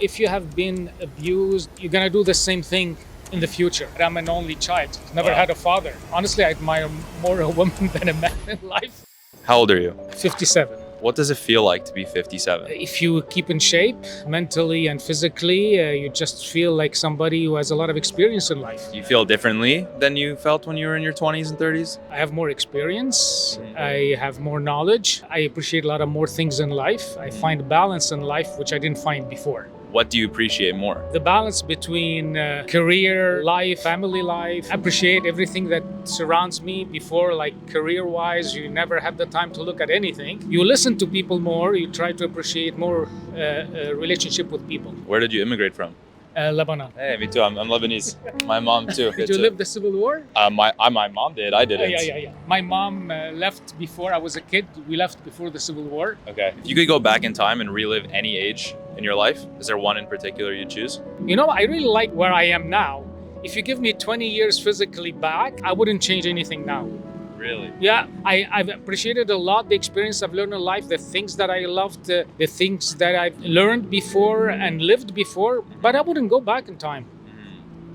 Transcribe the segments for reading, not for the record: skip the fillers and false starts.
If you have been abused, you're gonna do the same thing in the future. I'm an only child, never had a father. Honestly, I admire more a woman than a man in life. How old are you? 57. What does it feel like to be 57? If you keep in shape mentally and physically, you just feel like somebody who has a lot of experience in life. Do you feel differently than you felt when you were in your 20s and 30s? I have more experience, I have more knowledge, I appreciate a lot of more things in life. I find balance in life, which I didn't find before. What do you appreciate more? The balance between career, life, family life. I appreciate everything that surrounds me. Before, like career-wise, you never had the time to look at anything. You listen to people more, you try to appreciate more relationship with people. Where did you immigrate from? Lebanon. Hey, me too. I'm Lebanese. My mom too. Did you live the Civil War? My mom did. I didn't. Yeah. My mom left before I was a kid. We left before the Civil War. Okay. If you could go back in time and relive any age in your life, is there one in particular you'd choose? You know, I really like where I am now. If you give me 20 years physically back, I wouldn't change anything now. Really? Yeah, I've appreciated a lot the experience I've learned in life, the things that I loved, the things that I've learned before and lived before, but I wouldn't go back in time.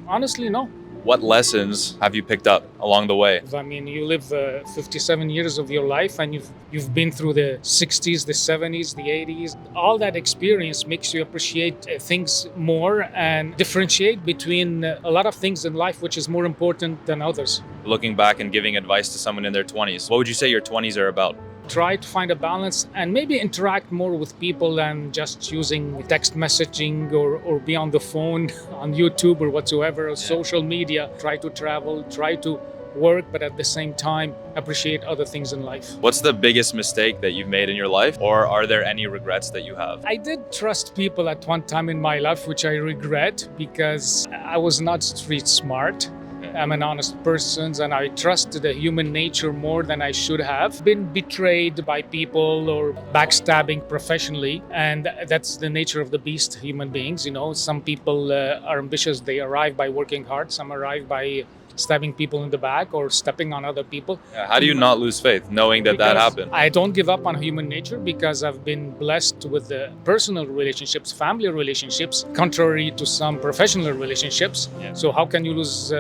Honestly, no. What lessons have you picked up along the way? I mean, you live 57 years of your life and you've been through the 60s, the 70s, the 80s. All that experience makes you appreciate things more and differentiate between a lot of things in life, which is more important than others. Looking back and giving advice to someone in their 20s, what would you say your 20s are about? Try to find a balance and maybe interact more with people than just using text messaging or be on the phone, on YouTube or whatsoever, or social media. Try to travel, try to work, but at the same time, appreciate other things in life. What's the biggest mistake that you've made in your life, or are there any regrets that you have? I did trust people at one time in my life, which I regret because I was not street smart. I'm an honest person and I trusted the human nature more than I should have. Been betrayed by people or backstabbing professionally, and that's the nature of the beast, human beings. You know, some people are ambitious, they arrive by working hard, some arrive by stabbing people in the back or stepping on other people. How do you not lose faith knowing that that happened? I don't give up on human nature because I've been blessed with the personal relationships, family relationships, contrary to some professional relationships. So how can you lose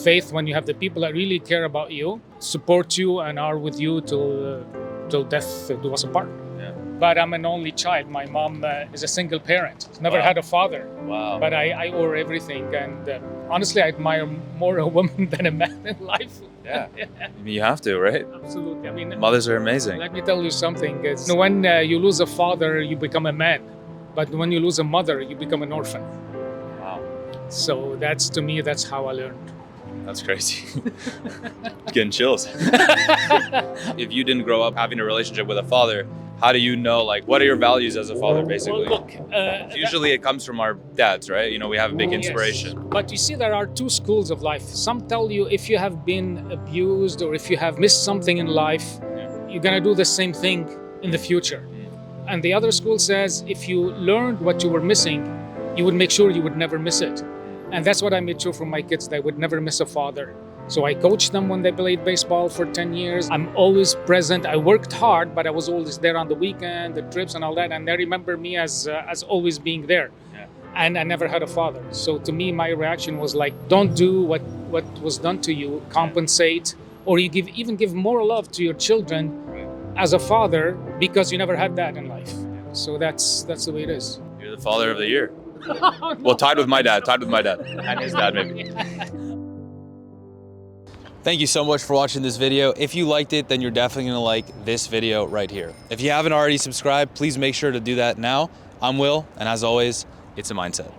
faith when you have the people that really care about you, support you, and are with you till death do us apart? But I'm an only child. My mom is a single parent, never had a father. Wow. But I owe her everything, and honestly, I admire more a woman than a man in life. Yeah. You have to, right? Absolutely. I mean, mothers are amazing. Let me tell you something. It's, when you lose a father, you become a man. But when you lose a mother, you become an orphan. Wow. So that's, to me, that's how I learned. That's crazy. Getting chills. If you didn't grow up having a relationship with a father, how do you know, like, what are your values as a father, basically? Well, look, usually it comes from our dads, right? You know, we have a big inspiration. Yes. But you see, there are two schools of life. Some tell you if you have been abused or if you have missed something in life, you're gonna do the same thing in the future. And the other school says if you learned what you were missing, you would make sure you would never miss it. And that's what I made sure for my kids. They would never miss a father. So I coached them when they played baseball for 10 years. I'm always present. I worked hard, but I was always there on the weekend, the trips and all that. And they remember me as always being there. And I never had a father. So to me, my reaction was like, don't do what was done to you, compensate, or you even give more love to your children as a father because you never had that in life. So that's the way it is. You're the father of the year. Well, tied with my dad, and his dad maybe. Thank you so much for watching this video. If you liked it, then you're definitely gonna like this video right here. If you haven't already subscribed, please make sure to do that now. I'm Will, and as always, it's a mindset.